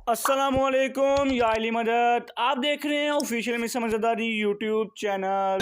अस्सलामुअलैकुम या अली मदद। आप देख रहे हैं ऑफिशियल मिस समझदारी यूट्यूब चैनल।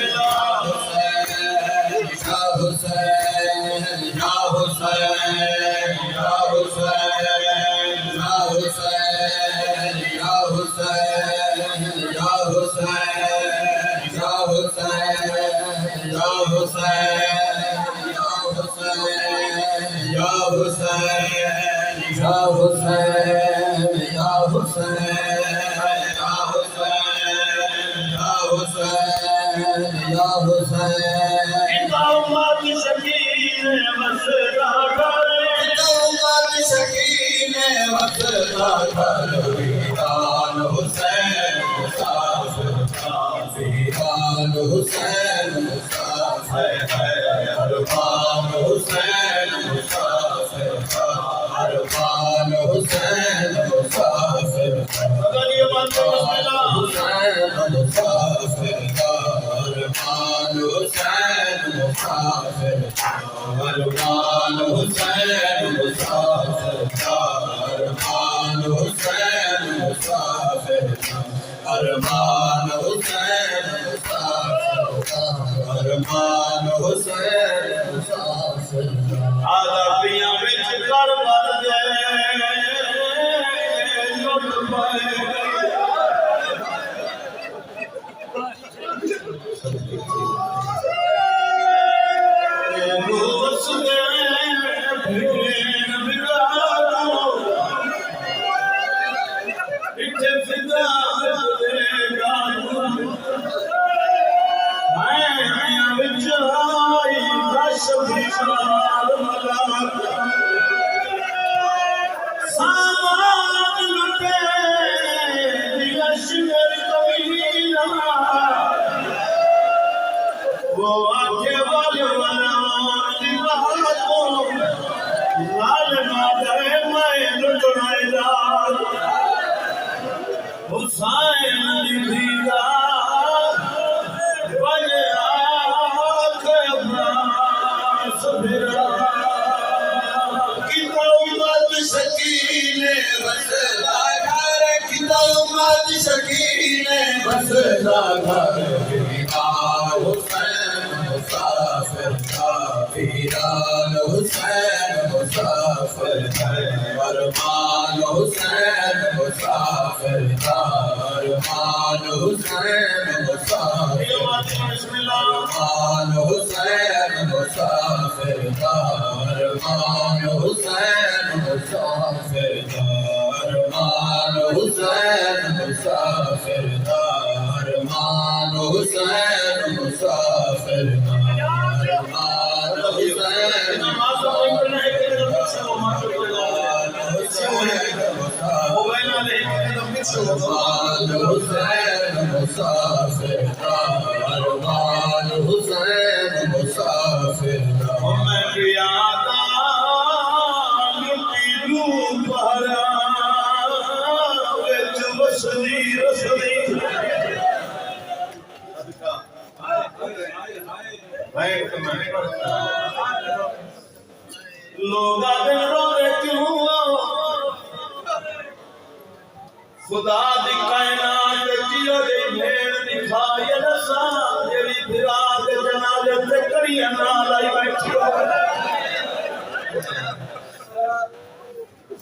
खुदा दी कायनात जियो दे भेड़ दिखाई रसा जेरी फिरा दे जनाजे ते करिया नाल आई बैठी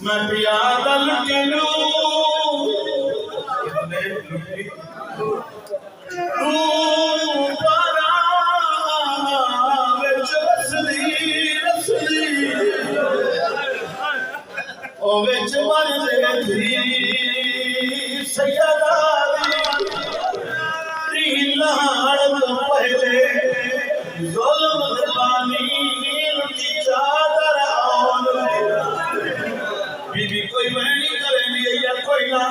मैं पिया दल किलू पारा विच रसली ओ विच मर दे बीबी कोई बहनी करेंगी या कोई ना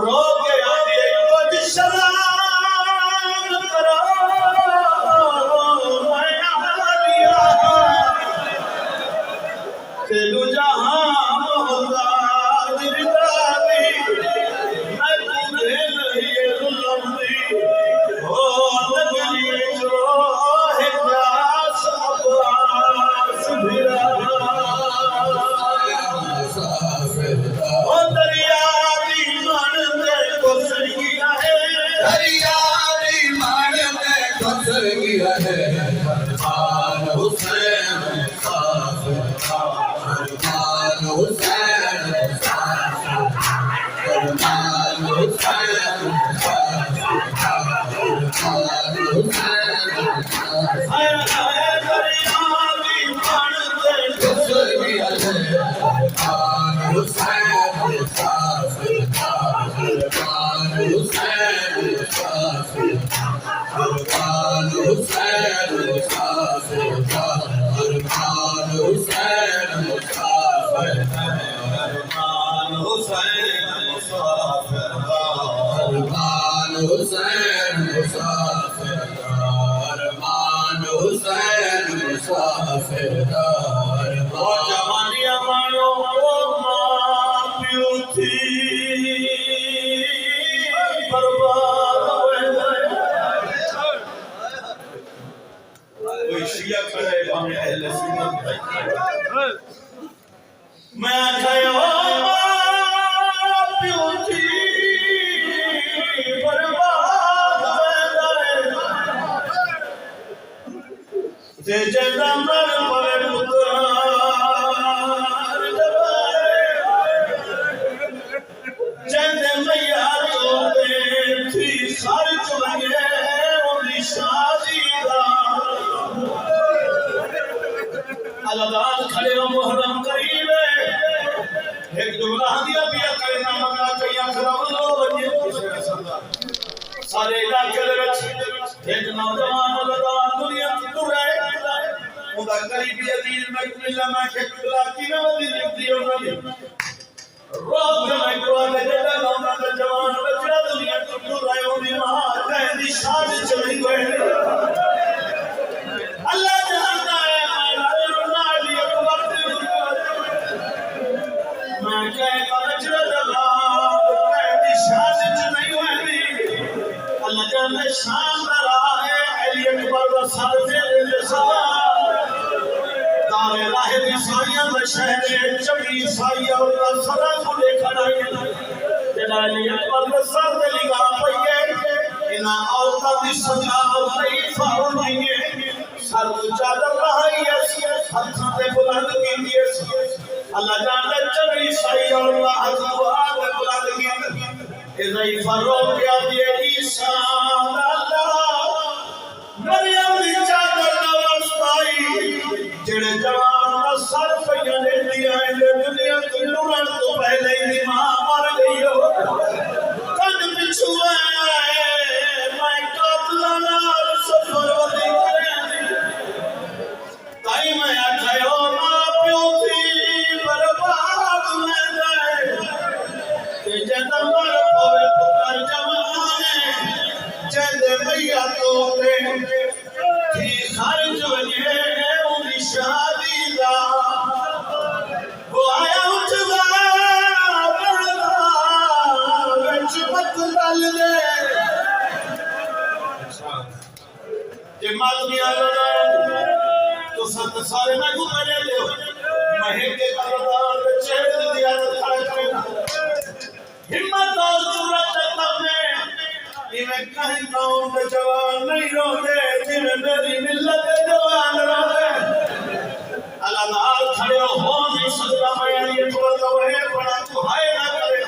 रो के आदि कुछ शराब करो मैं आलिया चलू जहां मोहताज मैं आखिया प्यो थी बर्बाद ते जदा मर पर पुत्रार जद मैया तो थी खर्च लगे उनकी शादी दा अल्लाह खड़े हो मुहर्रम करीब एक जुमला दिया पिया करना मगला कइया खराब लो वजे सारे इलाके दे विच एक नौजवान अल्लाह दुनिया टुर रहे उनका करीबी अजीज महबूबुल्लाह मैं के जुमला की ना दी लिखदी उन्होंने रोज मैं को ले जड़ा लौना का जवान बचड़ा दुनिया टुर रहे उन्हें मां कहदी शादी चली गए अल्लाह जानता है शाम है अली अकबर दा सर दे तारे राहे दी साइयां दा शहर चबी साइयां दा सरा को देखण आई जेड़ा अली अकबर दा सर दे निगाह पईए इना औरतां दी सजा नहीं फाड़ नहीं सर चादर रही है हाथां ते बुलंद कीती है अल्लाह जानदा चबी साइयां दा हाथ दुआ ते बुलंद कीती इज़ई फरोग क्या दिए ईसा मरियम दी चादर नवास्ताई जेड़े जवान दा सर पईया ने दिया दुनिया तो लुड़न तो पहले ही मां मर गई हो कद पिछू मैं कातला नाल सफर वदी करे ताई मैं आखयो मां प्यो थी बर्बाद में जाए ते जदा मर पवे पुत्र जवाने जद मैया तो थी खर्च वजे उनकी शादी दा वो आया उठदा बढ़दा विच मत डाल दे जे मातमिया तो सत सारे ना घुमने ले महक के करदार चेहरे दिया खड़ा करना हिम्मत और जुर्रत तब इवें कहीं कौम के जवान नहीं रोते जिन्हें मेरी मिल्लत के जवान रोते अल्लाह नाल खड़े हो नहीं सकता मैं ये बोल दो है बड़ा तू हाय ना करे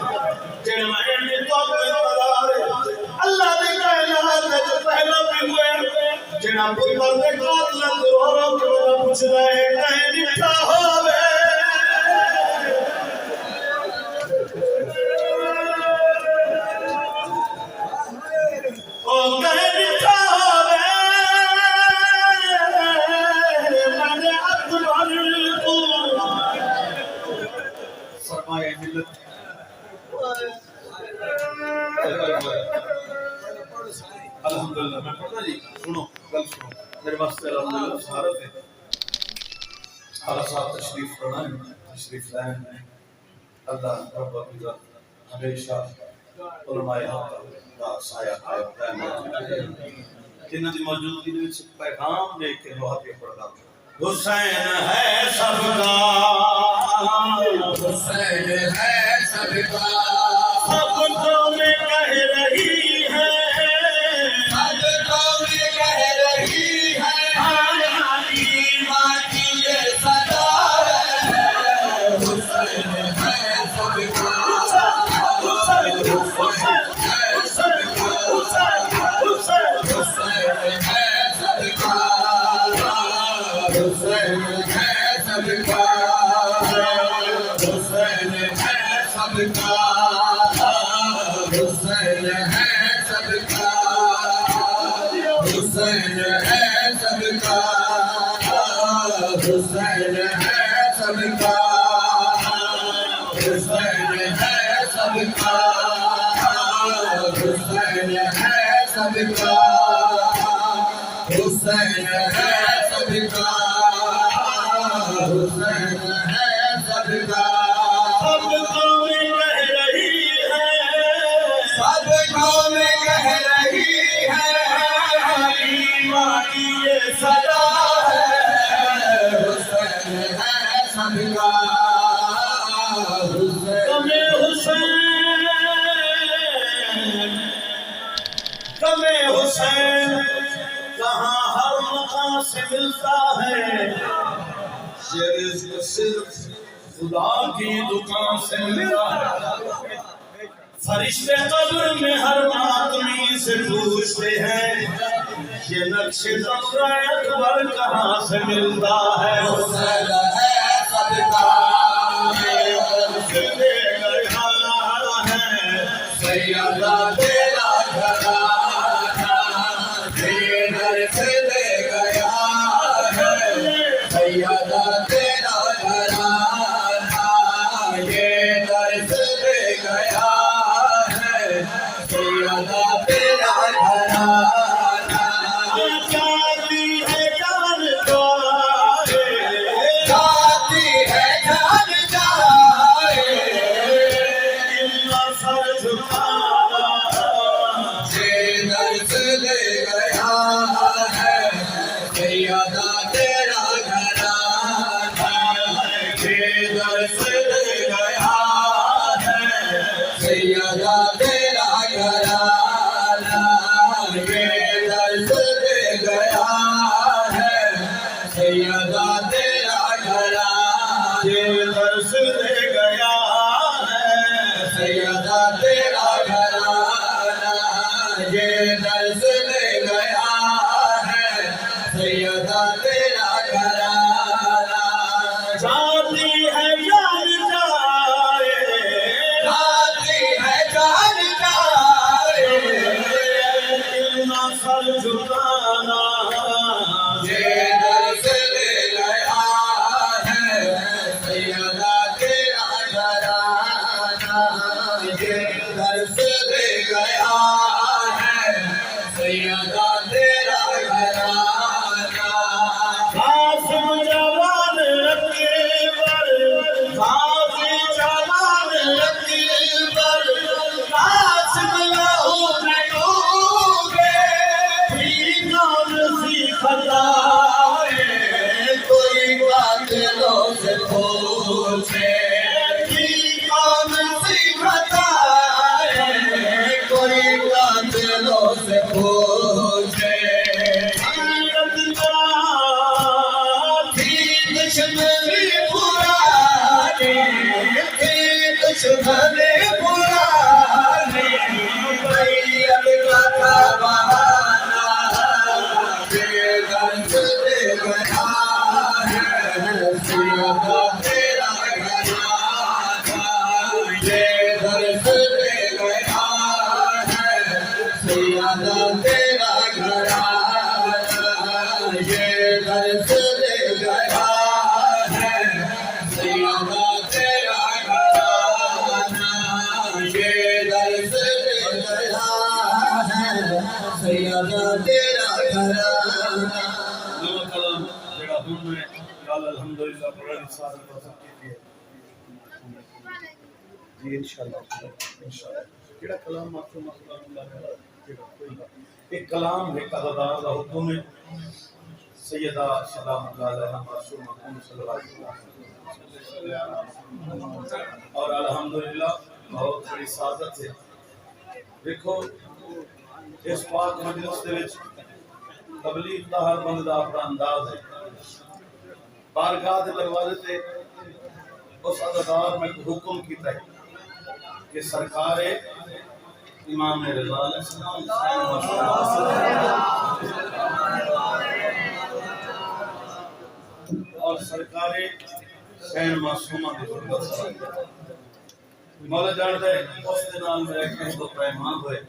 जेड़ मैं ने तो इंतजार अल्लाह दे कायनात ते पहला भी हुए जेड़ा पुत्र दे कातल रो रो के पूछदा है कहीं निठा होवे अल्हम्दुलिल्लाह मैं पढ़ना जी सुनो गल सुनो मेरे वास्ते अल्हम्दुलिल्लाह सहारत है सारा साथ तशरीफ पढ़ना तशरीफ लाए अल्लाह रब इज्जत हमेशा उलमाए हक दा साया कायम इन्हां दी मौजूदगी दे विच पैगाम दे के बहुत ही पढ़दा हुसैन है सबका हुसैन है सबका सब कौमें कह रही है सब कौमें कह रही है आली मां की ये सदा है हुसैन है सबका हुसैन है सबका हुसैन सबका, हुसैन है सबका, हुसैन है सबका, हुसैन है सबका, हुसैन है सबका, हुसैन है सबका, हुसैन है सबका, हुसैन है सबका। सब कौमें कह रही है, सब कौमें कह रही है, ईमानी ये सदा है, हुसैन है सबका, हुसैन कमे हुसैन कहाँ हर मकाम से मिलता है, ये रिज़्क़ सिर्फ खुदा की दुकान से मिलता है। फरिश्ते कब्र में हर आदमी से पूछते हैं, ये नक्शे ज़म्रा अकबर कहाँ से मिलता है, हुसैन है सबका, सैयदा तेरा घराना, घर से ले गया है, सैयदा तेरा घराना, ये घर से ले गया है, सैयदा तेरा घराना। जाती है जान जाए, जाती है जान जाए, सर झुकाना, ये दर्द ले गया है, सैयदा तेरा घराना, ये दर्द ले गया है, सैयदा तेरा घराना, ये दर्द ले गया है, सैयदा तेरा घराना, ये दर्द ले गया है, सैयदा तेरा घराना, ये दर्द ले गया है, सैयदा तेरा घराना। जाती है जान जाए, जाती है जान जाए, इतना सर झुकाना, ये दर्द ले गया है, सैयदा तेरा घराना, ये दर्द ले गया है, सैयदा तेरा घराना। कासिम जवान अकबर, कासिम जवान अकबर, कासिम लहू में डूबे, फिर कौन सी खता है, कोई कातिलों से पूछे, फिर कौन सी खता है, कोई कातिलों से पूछे। दुश्मनी पुरानी, दुश्मनी पुरानी, बैयत का था बहाना, ये दर्द ले गया है, सैयदा तेरा घराना, ये दर्द ले गया है, सैयदा तेरा घराना, ये दर्द ले गया है, सैयदा तेरा घराना, ये दर्द ले गया है, सैयदा तेरा घराना। कलाम जेड़ा हुन में कल अल्हम्दुलिल्लाह बड़ा रिसालत हो सकती है जी, इंशाल्लाह केड़ा कलाम मासूम अल्लाह है, कोई बात एक कलाम है कलादार का हुक्म है, सैयदा सलामुल्लाह अलैहा मासूम सल्लल्लाहु अलैहि वसल्लम, और अल्हम्दुलिल्लाह बहुत बड़ी सादत है। देखो इस पाक मजलिस दे विच तबलीग दा हर बंद दा अपना अंदाज है, बारगाह दे दरवाजे ते उस अदादार में हुक्म कीता है कि सरकार इमाम रज़ा और सरकार सैन मासूमा की खिदमत मौला जानता है उस दिन नाल मेरा कह तो पैमान हुए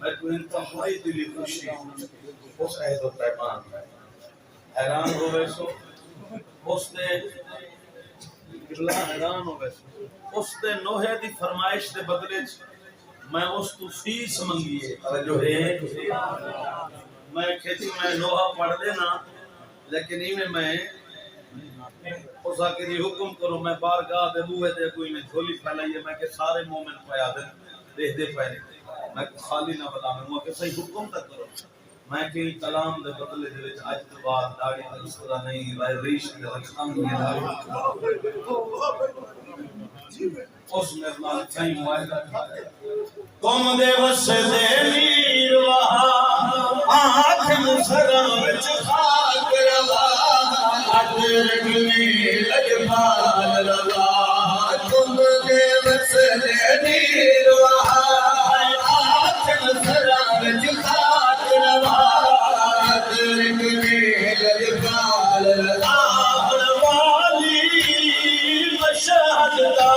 मैं तो इंतहाई दिली खुशी उस अहद व पैमान हैरान हो वैसो उसने किला हैरान हो वैसो उसने नोहे दी फरमाइश दे बदले मैं उस तू फीस मंगी है जो है मैं खेती मैं नोहा पढ़ देना लेकिन इनमें मैं उस आके जी हुक्म करो मैं बारगाह दे बूहे ते कोई में झोली फैलाई है मैं के सारे मोमिन पाया दे दे पाए मैं खाली ना बता मैं के सही हुक्म तक करो मैं के कलाम दे बदले दे विच आज तो बाद दाढ़ी ते इस तरह नहीं भाई रीश दे रखम नहीं उस मेहमान सही मुआहदा तुम दे वसदे नीरवा आँख मुसरा विच खाक रवा अजरगनी लजपाल रवा तुम दे वसदे नीरवा आँख मुसरा विच खाक रवा अजरगनी लजपाल रवा वाली मशहद दा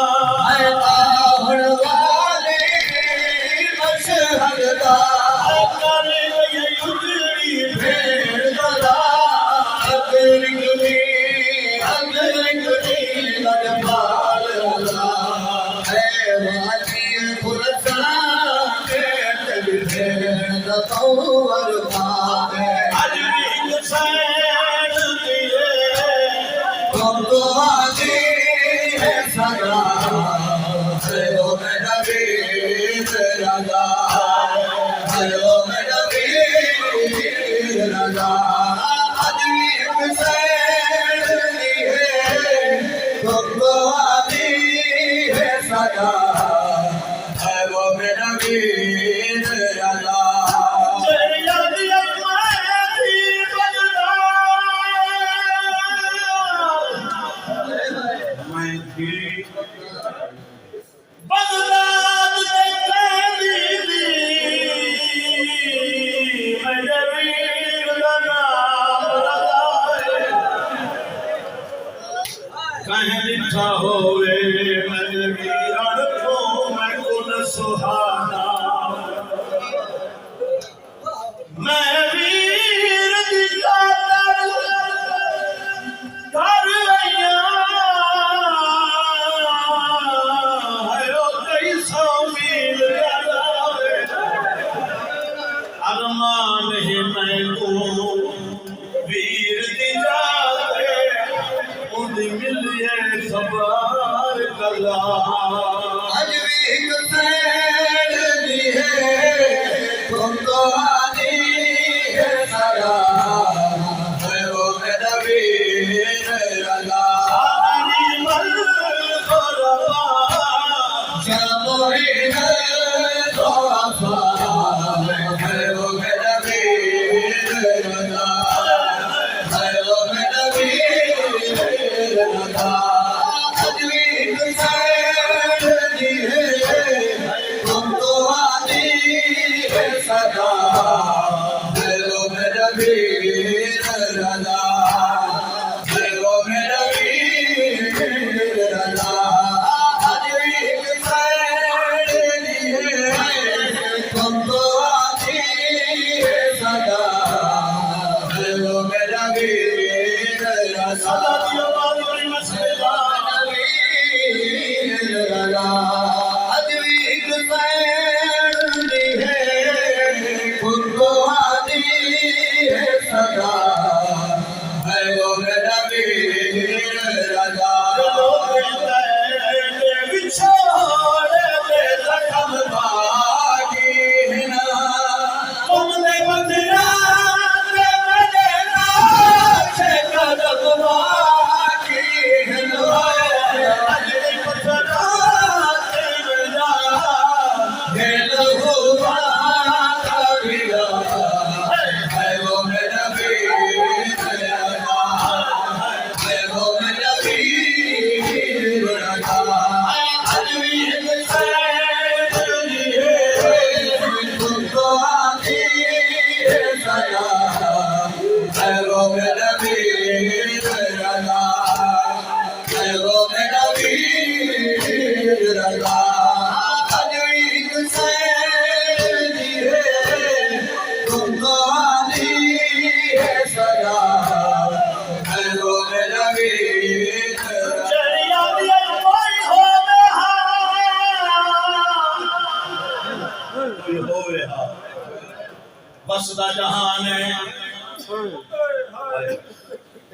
बसदा जहान है।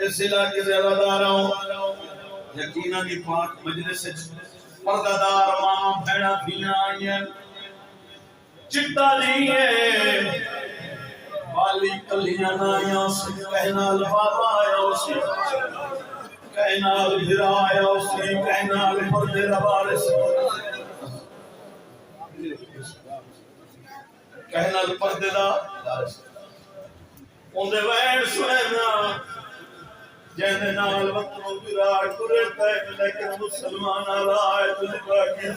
इस इलाके से अदादारों यकीना की पाक मजलिस पर्दादार मां भैणा थीना आईयां चिट्टा लिए वाली कलियां आया उसी कहनाल बाबा आया उसी कहनाल भिरा आया उसी कहनाल पर्दे रवारिस कहनाल पर्दे दा ओंदे वैन सुनना जैसे नाल वक्रों विराट तुरे तय लेकिन मुसलमान आए तुझे बाकी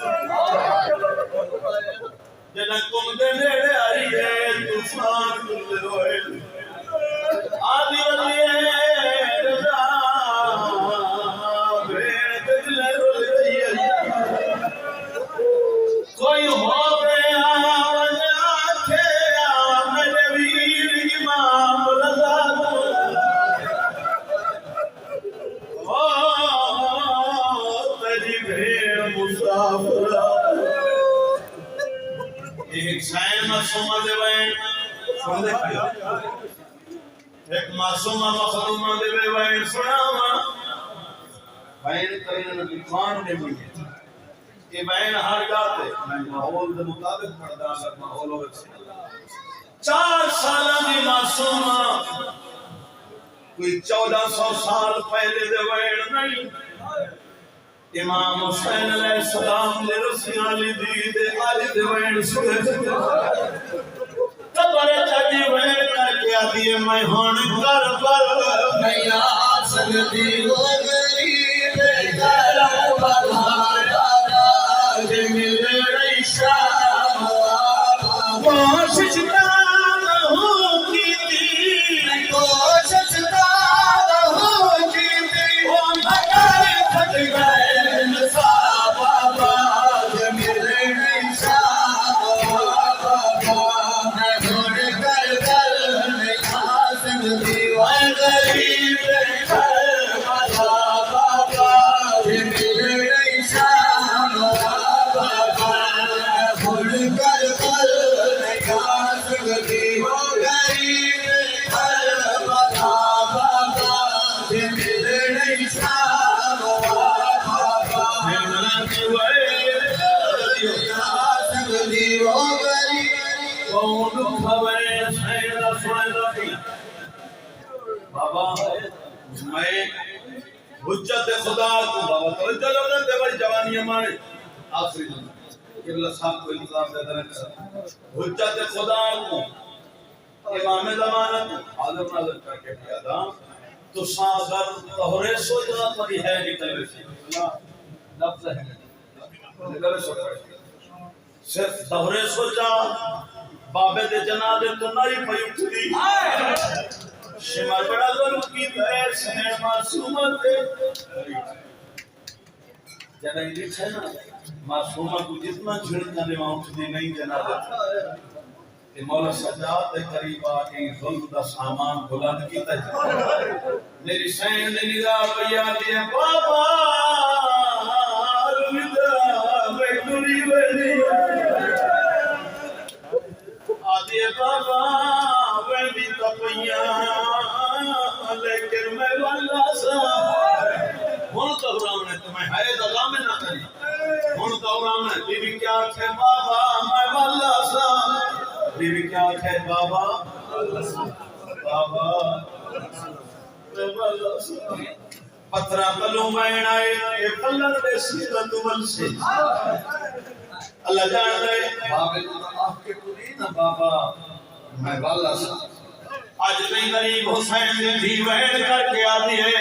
जना कुमदे नेड़े आई है तूफान तुझे रोए आदि वलिए रजा भेड़ दिले रोल गई है कोई हो गया वना थे मेरे वीर इमाम रजा एक शायर मासूमा दे वैन सुन दे एक मासूमा मखदूमा दे वैन सुनावा वैन करने लिखान दे मुझे ये वैन हर जाते मैं माहौल के मुताबिक पर्दा कर माहौल हो 4 साल की मासूमा कोई 1400 साल पहले दे वैन नहीं इमाम हुसैन अलैहिस्सलाम ने रसूल दी दे आज दे वैन सुने कबर चढ़ी वैन करके आदी मैं हुन कर नहीं आ सकती हो गई बेकरम बधाया राज मिल रही शाम कोशिश ना हो की थी कोशिश ना हो की थी ओ मगर फट गए बाबा मैं हुज्जत खुदा को बाबा तो चलो ना ते बड़ी जवानी हमारे आखिरी किबला साहब को इंतजाम दे देना हुज्जत खुदा को इमाम ज़माना को आदम नाज़र करके किया तो सागर तोहरे सोचा पर है निकल से लफ्ज है निकल सो सिर्फ तोहरे सोचा बाबे दे जनाजे तो नहीं पई उठदी शिमर बड़ा ज़रूर की तैर से मासूमा थे जब ये है ना मासूमा को जितना झिड़का दे उठदी नहीं जनाजे कि मौला सज्जाद के करीब आके जुल्म दा सामान बुलंद कीता मेरी सैन ने निगाह पिया दे बाबा अलविदा मैं दूरी वेली आदे बाबा वेली तपिया लेकिन मैं वाला सा हुन तो रामने तुम्हें है दगा में ना करी हुन तो रामने बीबी क्या थे बाबा मैं वाला सा बीबी क्या है बाबा बाबा पत्थरा कलो मैन आए ये कलर दे सीरत वल से अल्लाह जान दे बाबे को आंख के पूरी ना बाबा मैं वाला सा आज नहीं गरीब हुसैन दी वैन करके आती है